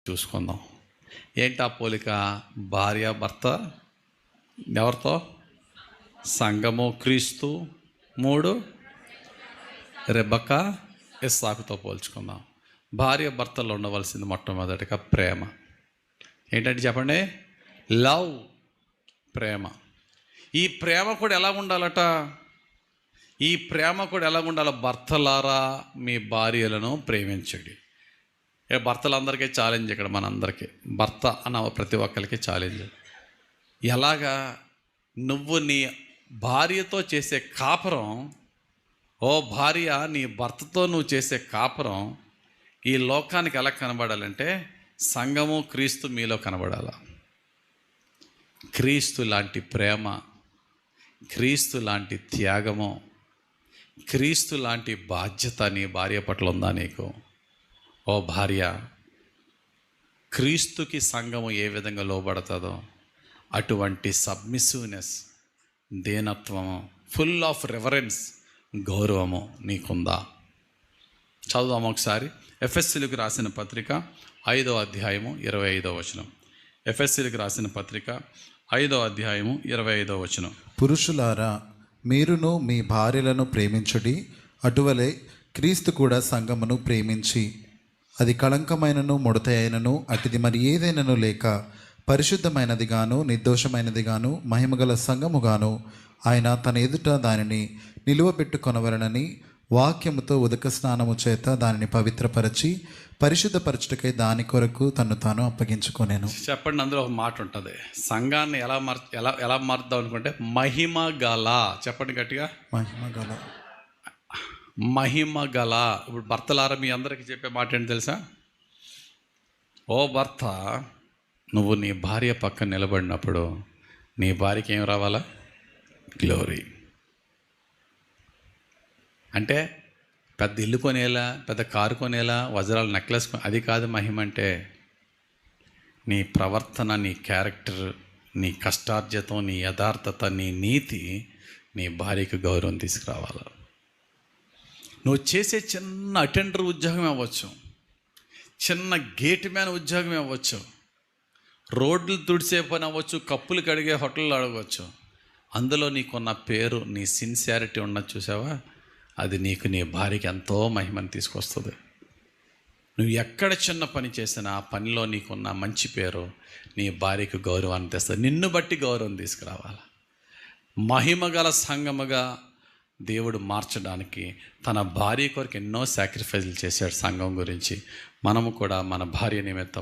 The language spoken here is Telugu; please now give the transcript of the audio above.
చూసుకుందాం. ఏంటి ఆ పోలిక? భార్య భర్త ఎవరితో? సంఘము క్రీస్తు. 3 రెబెక్క ఇస్సాకుతో పోల్చుకుందాం. భార్య భర్తల్లో ఉండవలసింది మొట్టమొదటిగా ప్రేమ. ఏంటంటే చెప్పండి, లవ్, ప్రేమ. ఈ ప్రేమ కూడా ఎలా ఉండాలట? ఈ ప్రేమ కూడా ఎలా ఉండాలి? భర్తలారా మీ భార్యలను ప్రేమించండి. భర్తలందరికీ ఛాలెంజ్ ఇక్కడ, మనందరికీ భర్త అన్న ప్రతి ఒక్కరికి ఛాలెంజ్. ఎలాగా? నువ్వు నీ భార్యతో చేసే కాపురం, ఓ భార్య నీ భర్తతో నువ్వు చేసే కాపురం ఈ లోకానికి ఎలా కనబడాలంటే సంఘము క్రీస్తు మీలో కనబడాల. క్రీస్తు లాంటి ప్రేమ, క్రీస్తు లాంటి త్యాగము, క్రీస్తు లాంటి బాధ్యత నీ భార్య పట్ల ఉందా నీకు? ఓ భార్య, క్రీస్తుకి సంఘము ఏ విధంగా లోబడుతుందో అటువంటి సబ్మిసివ్నెస్, దీనత్వము, ఫుల్ ఆఫ్ రెవరెన్స్, గౌరవము నీకుందా? చదువుదాము ఒకసారి. ఎఫెసీయులకు రాసిన పత్రిక 5వ అధ్యాయము 25వ వచనం. ఎఫెసీయులకు రాసిన పత్రిక 5వ అధ్యాయము 25వ వచనం. పురుషులారా, మీరును మీ భార్యలను ప్రేమించుడి, అటువలే క్రీస్తు కూడా సంఘమును ప్రేమించి అది కళంకమైనను ముడత అయినను అటుది మరి ఏదైనాను లేక పరిశుద్ధమైనదిగాను నిర్దోషమైనదిగాను మహిమగల సంఘముగాను ఆయన తన ఎదుట దానిని నిలువబెట్టుకొనవలనని వాక్యముతో ఉదక స్నానము చేత దానిని పవిత్రపరచి పరిశుద్ధపరచుటకై దాని కొరకు తను తాను అప్పగించుకొనేను. చెప్పండి, అందులో ఒక మాట ఉంటుంది. సంఘాన్ని ఎలా మారుద్దాం అనుకుంటే మహిమ గల. చెప్పండి గట్టిగా, మహిమ గల. మహిమ గల. ఇప్పుడు భర్తలారా మీ అందరికీ చెప్పే మాట ఏంటి తెలుసా? ఓ భర్త, నువ్వు నీ భార్య పక్కన నిలబడినప్పుడు నీ భార్యకి ఏం రావాలా? గ్లోరీ. అంటే పెద్ద ఇల్లు కొనేలా, పెద్ద కారు కొనేలా, వజ్రాల నెక్లెస్ అది కాదు మహిమ అంటే. నీ ప్రవర్తన, నీ క్యారెక్టర్, నీ కష్టార్జితం, నీ యథార్థత, నీ నీతి నీ భార్యకు గౌరవం తీసుకురావాలి. నువ్వు చేసే చిన్న అటెండర్ ఉద్యోగం అవ్వచ్చు, చిన్న గేట్ మ్యాన్ ఉద్యోగం అవ్వచ్చు, రోడ్లు తుడిసే పని అవ్వచ్చు, కప్పులు కడిగే హోటల్లో అడగవచ్చు. అందులో నీకున్న పేరు, నీ సిన్సియారిటీ ఉన్నది చూసావా, అది నీకు నీ భార్యకి ఎంతో మహిమని తీసుకొస్తుంది. నువ్వు ఎక్కడ చిన్న పని చేసినా ఆ పనిలో నీకున్న మంచి పేరు నీ భార్యకు గౌరవాన్ని తెస్తుంది. నిన్ను బట్టి గౌరవం తీసుకురావాలి. మహిమ గల సంఘముగా దేవుడు మార్చడానికి తన భార్య కొరకు ఎన్నో సాక్రిఫైజులు చేశాడు. సంఘం గురించి మనము కూడా మన భార్య నిమిత్తము